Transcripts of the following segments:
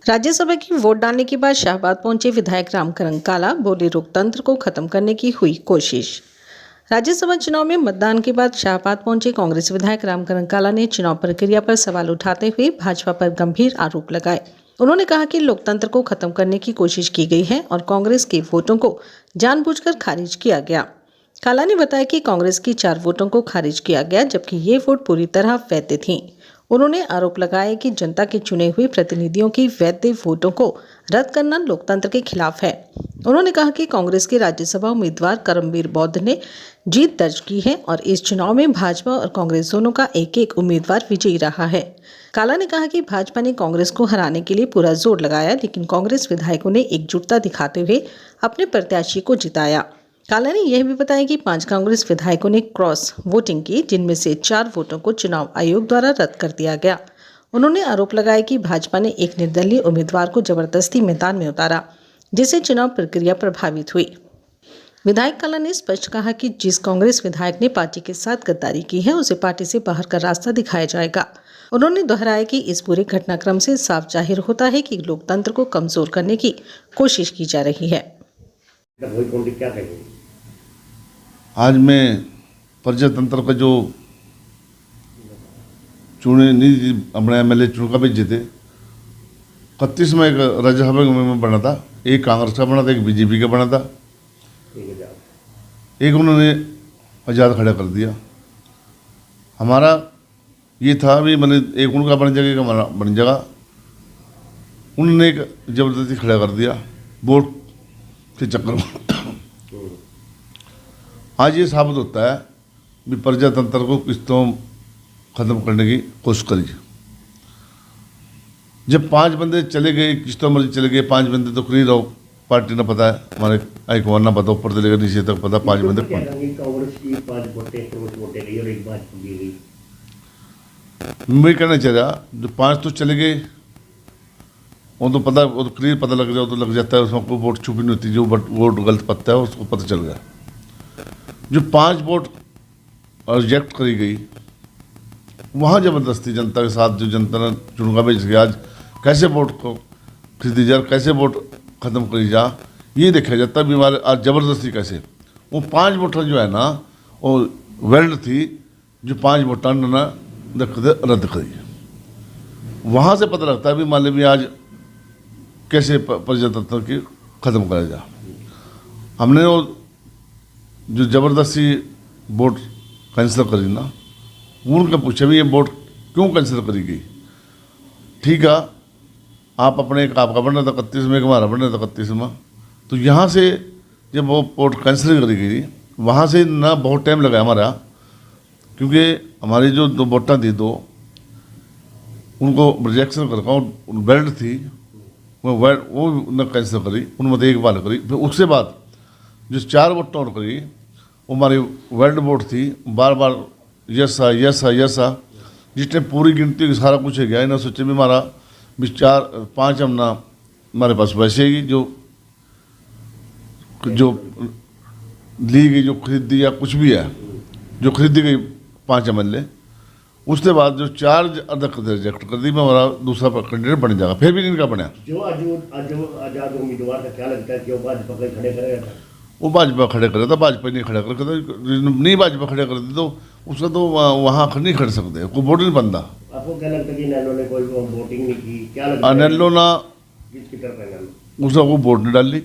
राज्यसभा की वोट डालने के बाद शाहबाद पहुंचे विधायक रामकरण काला, बोले लोकतंत्र को खत्म करने की हुई कोशिश। राज्यसभा चुनाव में मतदान के बाद शाहबाद पहुंचे कांग्रेस विधायक रामकरण काला ने चुनाव प्रक्रिया पर सवाल उठाते हुए भाजपा पर गंभीर आरोप लगाए। उन्होंने कहा कि लोकतंत्र को खत्म करने की कोशिश की गई है और कांग्रेस के वोटों को जानबूझकर खारिज किया गया। काला ने बताया कि कांग्रेस की 4 वोटों को खारिज किया गया, जबकि ये वोट पूरी तरह वैध थी। उन्होंने आरोप लगाया कि जनता के चुने हुए प्रतिनिधियों की वैध वोटों को रद्द करना लोकतंत्र के खिलाफ है। उन्होंने कहा कि कांग्रेस के राज्यसभा उम्मीदवार करमवीर बौद्ध ने जीत दर्ज की है और इस चुनाव में भाजपा और कांग्रेस दोनों का एक एक उम्मीदवार विजयी रहा है। काला ने कहा कि भाजपा ने कांग्रेस को हराने के लिए पूरा जोर लगाया, लेकिन कांग्रेस विधायकों ने एकजुटता दिखाते हुए अपने प्रत्याशी को जिताया। काला ने यह भी बताया कि 5 कांग्रेस विधायकों ने क्रॉस वोटिंग की, जिनमें से 4 वोटों को चुनाव आयोग द्वारा रद्द कर दिया गया। उन्होंने आरोप लगाया कि भाजपा ने एक निर्दलीय उम्मीदवार को जबरदस्ती मैदान में उतारा, जिससे चुनाव प्रक्रिया प्रभावित हुई। विधायक काला ने स्पष्ट कहा कि जिस कांग्रेस विधायक ने पार्टी के साथ गद्दारी की है, उसे पार्टी से बाहर का रास्ता दिखाया जाएगा। उन्होंने दोहराया कि इस पूरे घटनाक्रम से साफ जाहिर होता है कि लोकतंत्र को कमजोर करने की कोशिश की जा रही है। आज मैं प्रजातंत्र का जो चुने नहीं अपने MLA चुन का भी जीते 31 में एक राज्यसभा में बना था, एक कांग्रेस का बना था, एक BJP का बना था, एक उन्होंने आज़ाद खड़ा कर दिया। हमारा ये था भी मैंने एक उनका बन जाएगा, एक हमारा बन जाएगा। उन्होंने एक जबरदस्ती खड़ा कर दिया वोट के चक्कर में। आज ये साबित होता है कि प्रजातंत्र को किस तरह ख़त्म करने की कोशिश करी। जब 5 बंदे चले गए, किस तरह मर्जी चले गए, 5 बंदे तो फ्री रहो, पार्टी ना पता है, हमारे हाईकमान ना पता, ऊपर से लेकर नीचे तक पता, 5 बंदे मैं कहना चाह रहा जो 5 तो चले गए, वो तो पता, वो तो क्लियर पता लग जाओ तो लग जाता है, उसमें कोई वोट छुपी नहीं होती। जो वोट गलत पता है उसको पता चल गया। जो 5 वोट रिजेक्ट करी गई, वहाँ ज़बरदस्ती जनता के साथ जो जनता ने चुनाव भेज के आज कैसे वोट को खरीदी जा, कैसे वोट ख़त्म करी जा, ये देखा जाता है। हमारे आज ज़बरदस्ती कैसे वो 5 वोटर जो है ना, वो वेल्ड थी, जो 5 वोटर ने रद्द करी। वहाँ से पता लगता है भी मान ली आज कैसे प्रजातंत्र की ख़त्म करा जा। हमने वो जो ज़बरदस्ती वोट कैंसिल करी ना, उनका पूछा भी ये वोट क्यों कैंसिल करी गई। ठीक है, आप अपने एक आपका बनना था 31 में, हमारा बनना था 31 में, तो यहाँ से जब वो वोट कैंसिल करी गई, वहाँ से ना बहुत टाइम लगा हमारा, क्योंकि हमारी जो 2 वोटां थी, 2 उनको रिजेक्शन कर बेल्ट थी, वो न कैंसिल करी, उनमें एक बार करी। फिर उसके बाद जो 4 वोट और करी, वो हमारी वर्ल्ड वोट थी, बार बार यस आ यस आ यस आ, जिसने पूरी गिनती सारा कुछ है गया। इन्हें सोचे भी हमारा 4-5 हम ना हमारे पास वैसे ही जो ली गई, जो खरीदी या कुछ भी है, जो खरीदी गई 5 MLA, उसके बाद जो 4 रिजेक्ट कर दी, मैं हमारा दूसरा कैंडिडेट बन जाएगा। फिर भी इनका बना जो आजाद उम्मीदवार का क्या लगता है कि वो भाजपा खड़े करेगा? वो भाजपा खड़े करे था, भाजपा नहीं खड़ा कर, नहीं भाजपा खड़े कर दी तो उसका तो वहाँ नहीं खड़ सकते, कोई वोट नहीं बनता। आपको क्या लगता है कि नैलो ने कोई वोटिंग नहीं की? क्या लगता है नैलो ना किसकी तरफ है नैलो? उसका वो वोट नहीं डाली,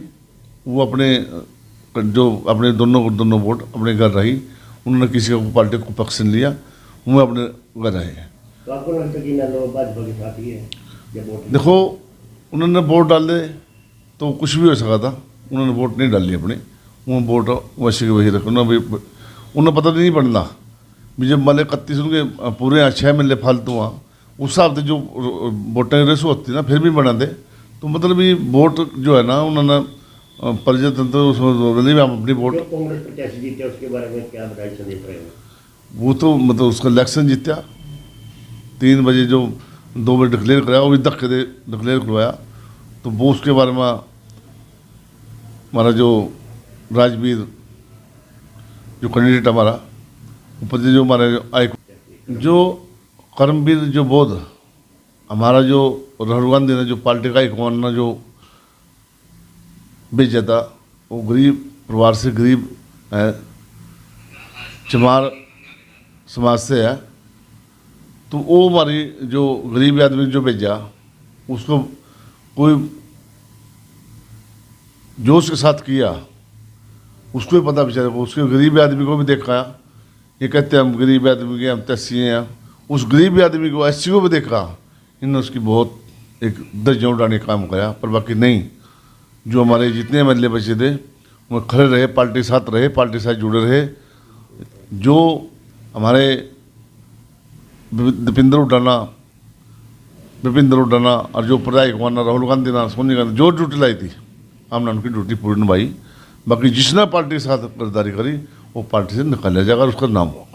वो अपने दोनों वोट अपने घर रही। उन्होंने किसी को पार्टी को पक्ष नहीं लिया, वो अपने घर रहे हैं। तो आपको लगता है कि नैलो भाजपा के साथ ही है? देखो, उन्होंने वोट डाले तो कुछ भी हो सका था, उन्होंने वोट नहीं डाली अपने, वो वोट वैसे के वही रखना। उन्हें पता नहीं पड़ना भी जब मान 31 उनके पूरे 6 MLA फालतू वहाँ, उस हिसाब से जो वोटें रेसो होती ना, फिर भी बना दे तो मतलब ये वोट जो है ना, उन्होंने प्रजातंत्र उसमें अपनी वोट। कांग्रेस प्रत्याशी जीते उसके बारे में क्या बताइए संदेश रहेगा? वो तो मतलब उसका इलेक्शन जीता 3 बजे, जो 2 बजे डिक्लेयर कराया, वो भी धक्के दे डिक्लेयर करवाया, तो वो उसके बारे में हमारा जो राजवीर जो कैंडिडेट हमारा ऊपर से जो हमारे जो करमवीर जो बौद्ध हमारा जो और राहुल गांधी ने जो पार्टी का एक जो भेजा था, वो गरीब परिवार से गरीब है, चमार समाज से है। तो वो हमारी जो गरीब आदमी जो भेजा, उसको कोई जोश के साथ किया, उसको भी पता बेचारे को, उसके गरीब आदमी को भी देखा। ये कहते हैं हम गरीब आदमी के हम तैसी हैं, उस गरीब आदमी को एससी को भी देखा। इन्होंने उसकी बहुत एक दर्जा उड़ाने का काम किया। पर बाकी नहीं, जो हमारे जितने एमएलए बचे थे वो खड़े रहे, पार्टी साथ रहे, पार्टी साथ जुड़े रहे। जो हमारे विपिंदर उडाना और जो प्रदायक माना राहुल गांधी ना सोनिया गांधी जो ड्यूटी लाई थी, हमने उनकी ड्यूटी पूरी निभाई। बाकी जिसने पार्टी के साथ गद्दारी करी वो पार्टी से निकाला जाएगा और उसका नाम हो।